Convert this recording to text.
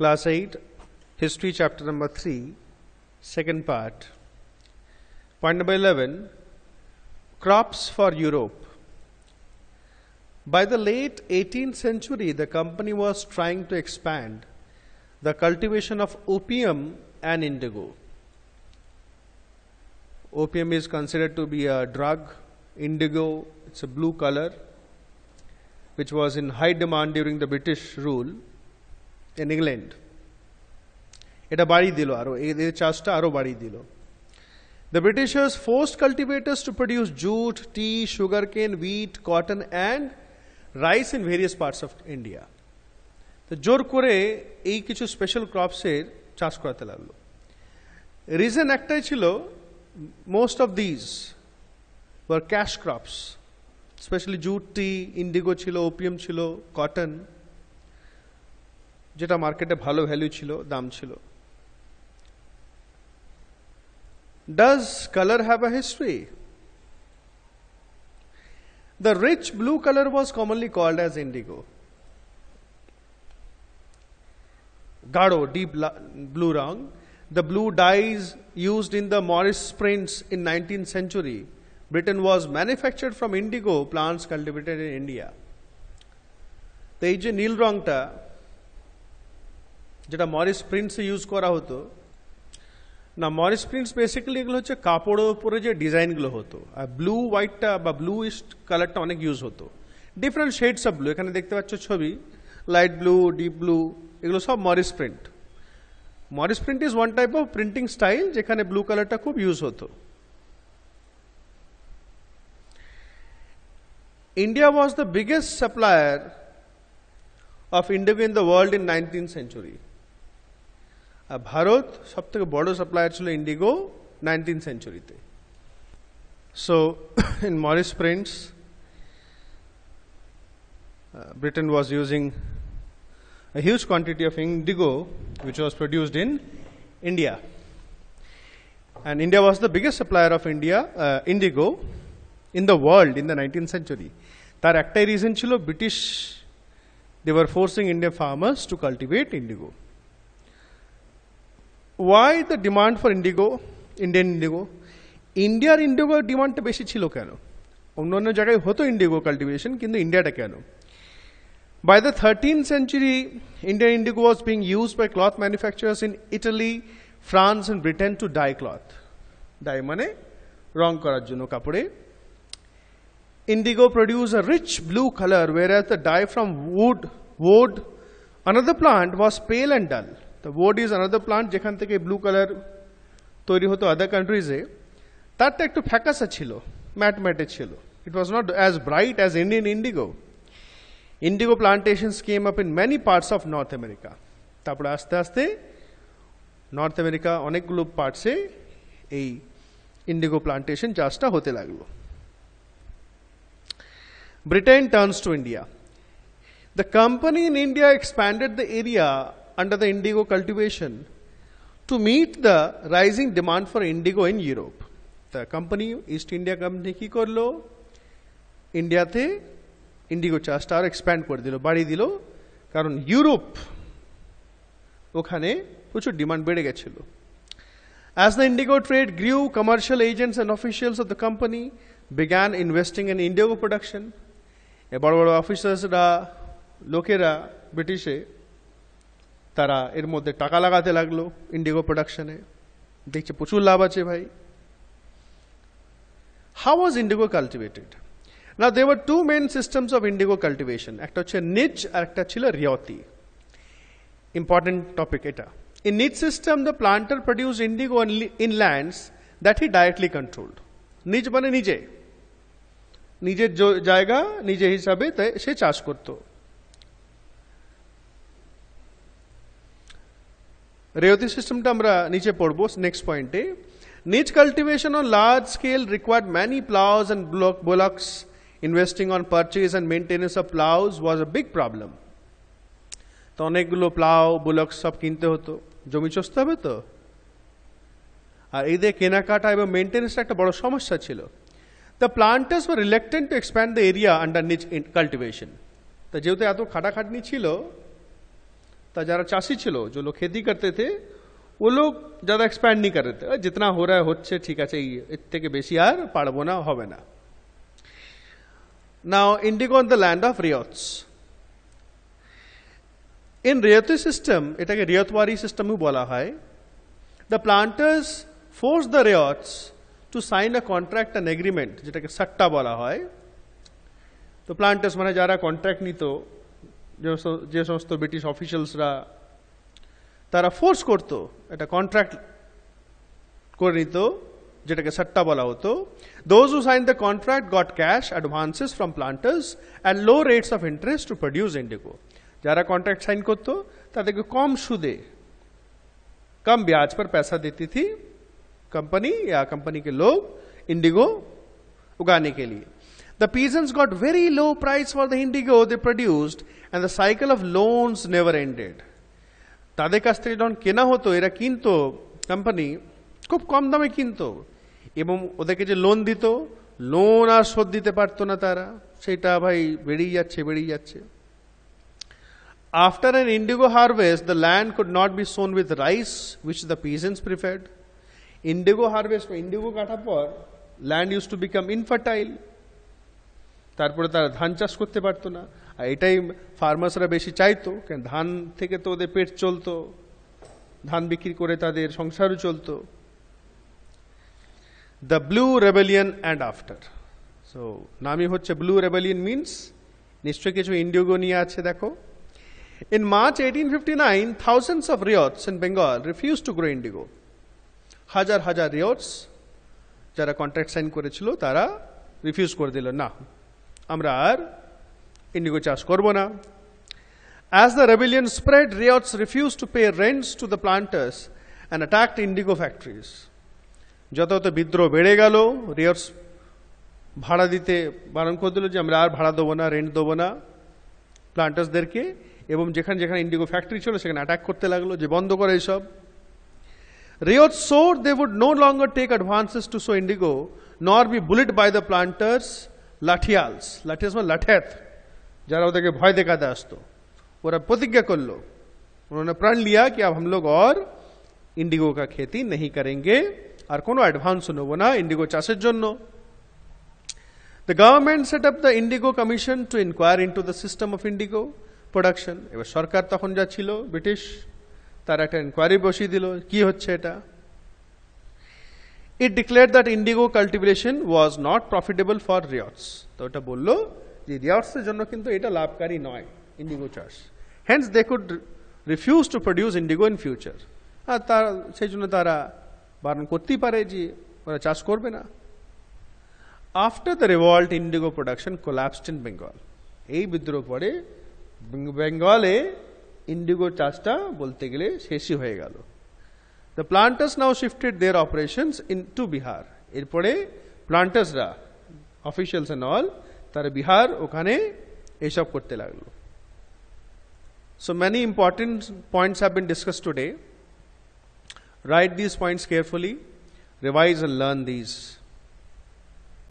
Class 8, History chapter number 3, second part. Point number 11, crops for Europe. By the late 18th century, the company was trying to expand the cultivation of opium and indigo. Opium is considered to be a drug. Indigo, it's a blue color, which was in high demand during the British rule in England. এটা বাড়ি দিল আরো এই চাষটা আরো বাড়ি দিল The Britishers forced cultivators to produce jute, tea, sugarcane, wheat, cotton and rice in various parts of India. তো জোর করে এই কিছু স্পেশাল ক্রপসের চাষ করাতে লাগলো রিজন একটাই ছিল most of these were cash crops, especially jute, tea, indigo ছিল, opium ছিল, cotton, যেটা মার্কেটে ভালো ভ্যালু ছিল, দাম ছিল। Does color have a history? The rich blue color was commonly called as indigo. Gado, deep blue rang. The blue dyes used in the Morris prints in 19th century Britain was manufactured from indigo plants cultivated in India. তো এই যে নীল রংটা যেটা Morris প্রিন্টসে use করা হতো না Morris prints basically এগুলো হচ্ছে কাপড়ের উপরে যে ডিজাইনগুলো হতো আর ব্লু হোয়াইটটা বা ব্লু ইস্ট কালারটা অনেক ইউজ হতো ডিফারেন্ট শেডস অফ ব্লু এখানে দেখতে পাচ্ছ ছবি লাইট ব্লু ডিপ ব্লু এগুলো সব Morris print Morris print is one type of printing style যেখানে ব্লু কালারটা খুব ইউজ হতো India was the biggest supplier of indigo in the world in 19th century. Bharat sabtheke bodo supplier chilo indigo 19th century te. So in Morris prints, Britain was using a huge quantity of indigo which was produced in India. And India was the biggest supplier of indigo in the world in the 19th century. তার একটাই reason ছিল British they were forcing Indian farmers to cultivate indigo. Why the demand for indigo, Indian indigo? Indiaর indigo ডিমান্ডটা বেশি ছিল কেন অন্য জায়গায় হতো indigo cultivation কিন্তু ইন্ডিয়াটা কেন By the 13th century Indian indigo was being used by cloth manufacturers in Italy, France and Britain to dye cloth. Dye মানে রং করার জন্য কাপড়ে Indigo produce a rich blue color, whereas the dye from wood, another plant, was pale and dull. The wood is another plant, যেখান থেকে blue color তৈরি হতো other countries এ তারটা একটু ফ্যাকাসা ছিল ম্যাটে ছিল It was not as bright as Indian indigo. Indigo plantations came up in many parts of North America. তারপরে আস্তে আস্তে নর্থ আমেরিকা অনেকগুলো পার্টসে এই ইন্ডিগো প্লান্টেশন চাষটা হতে লাগলো Britain turns to India. The company in India expanded the area under the indigo cultivation to meet the rising demand for indigo in Europe. The company, East India Company, কি করলো ইন্ডিয়াতে Indigo চাষটা আর expand করে দিল বাড়িয়ে দিল কারণ Europe ওখানে প্রচুর ডিমান্ড বেড়ে গেছিল As the indigo trade grew, commercial agents and officials of the company began investing in indigo production. বড় বড় অফিসার্সরা লোকেরা ব্রিটিশে তারা এর মধ্যে টাকা লাগাতে লাগলো ইন্ডিগো প্রোডাকশনে দেখছে প্রচুর লাভ আছে ভাই How was indigo cultivated? Now there were two main systems of indigo cultivation. একটা হচ্ছে নিচ আর একটা ছিল রিয়তি Important topic এটা In niche system the planter produced indigo in lands that he directly controlled. নিজ মানে নিজে নিজের জায়গা নিজে হিসাবে সে চাষ করত রেওতি সিস্টেমটা আমরা নিচে পড়ব নেক্সট পয়েন্টে নিচ cultivation on large scale required many ploughs and bullocks investing on purchase and maintenance of ploughs was a big problem তো অনেকগুলো প্লাউ বুলক্স সব কিনতে হতো জমি চষতে হবে তো আর এই দিয়ে কেনাকাটা এবং মেইনটেনেন্সটা একটা বড় সমস্যা ছিল The planters were reluctant to expand the area under niche cultivation. তো যেহেতু এত খাটাখাটনি ছিল ता जरा चाषी छिलो जो लोग खेती करते थे वो लोग ज़्यादा एक्सपैंड नहीं कर रहे थे, जितना हो रहा है होच्छे ठीक আছে इतने के बेशी আর পারবো না হবে না। Now indigo on the land of riots. In rioty system এটাকে রিয়তওয়ারি সিস্টেমও বলা হয়। The planters force the riots to sign a contract and agreement যেটাকে সট্টা বলা হয়। তো প্লান্টার্স মানে যারা কন্ট্রাক্ট নিত, যে সমস্ত ব্রিটিশ অফিসিয়ালসরা তারা ফোর্স করতো এটা কন্ট্রাক্ট করে নিত যেটাকে সট্টা বলা হতো। Those who sign the contract got cash advances from planters at low rates of interest to produce indigo. যারা কন্ট্রাক্ট সাইন করতো তাদেরকে কম সুদে कम ब्याज पर पैसा देती थी कंपनी या कंपनी के लोग इंडिगो उगाने के लिए। The peasants got very low price for the indigo they produced and the cycle of loans never ended. তাদের কাছ থেকে যখন কেনা হতো এরা কিনতো, কোম্পানি খুব কম দামে কিনতো এবং ওদেরকে যে লোন দিত, লোন আর শোধ দিতে পারতো না তারা, সেটা ভাই বেড়েই যাচ্ছে। After an indigo harvest, the land could not be sown with rice, which the peasants preferred. Indigo harvest, indigo কাটার পর land used to become infertile. তারপরে তারা ধান চাষ করতে পারতো না, আর এটাই ফার্মার্সরা বেশি চাইতো, কারণ ধান থেকে তো ওদের পেট চলতো, ধান বিক্রি করে তাদের সংসারও চলতো। The Blue Rebellion and after. So নামই হচ্ছে Blue Rebellion means নিশ্চয়ই কিছু ইন্ডিগো নিয়ে আছে দেখো। In March 1859, thousands of riots in Bengal refused to grow indigo. হাজার হাজার রিয়টস যারা কন্ট্রাক্ট সাইন করেছিল তারা রিফিউজ করে দিল, না আমরা আর ইন্ডিগো চাষ করব না। As the rebellion spread, riots refused to pay rents to the planters and attacked indigo factories. যত বিদ্রোহ বেড়ে গেল, রিয়টস ভাড়া দিতে বারণ করে দিল যে আমরা আর ভাড়া দেবো না, রেন্ট দেবো না প্লান্টার্সদেরকে, এবং যেখানে যেখানে ইন্ডিগো ফ্যাক্টরি ছিল সেখানে অ্যাটাক করতে লাগলো যে বন্ধ করে এইসব। রিয়টস swore they would no longer take advances to sow indigo nor be bullied by the planters লাঠিয়ালস। লাঠিয়ালস মানে লাঠেত, যারা ওদেরকে ভয় দেখাতে আসতো, ওরা প্রতিজ্ঞা করলো, उन्होंने प्रण लिया कि अब हम लोग और इंडिगो का खेती नहीं करेंगे और कोनो एडवांस নেব না इंडिगो চাষের জন্য। The government set up the Indigo Commission to inquire into the system of indigo production. এবার সরকার তখন যা ছিল ব্রিটিশ, তারা একটা ইনকোয়ারি বসিয়ে দিল কি হচ্ছে এটা। It declared that indigo cultivation was not profitable for riots. তো এটা বললো যে রিয়টসের জন্য কিন্তু এটা লাভকারী নয় ইন্ডিগো চাষ, hence they could refuse to produce indigo in future. আর তার সেই জন্য তারা বারণ করতেই পারে যে ওরা চাষ করবে না। After the revolt, indigo production collapsed in Bengal. এই বিদ্রোহ পরে বেঙ্গলে ইন্ডিগো চাষটা বলতে গেলে শেষই হয়ে গেল। The planters now shifted their operations into Bihar. এরপরে প্লান্টার্সরা, অফিসিয়ালস এন্ড অল, তারা বিহার ওখানে এইসব করতে লাগলো। So many important points have been discussed today. Write these points carefully, revise and learn these.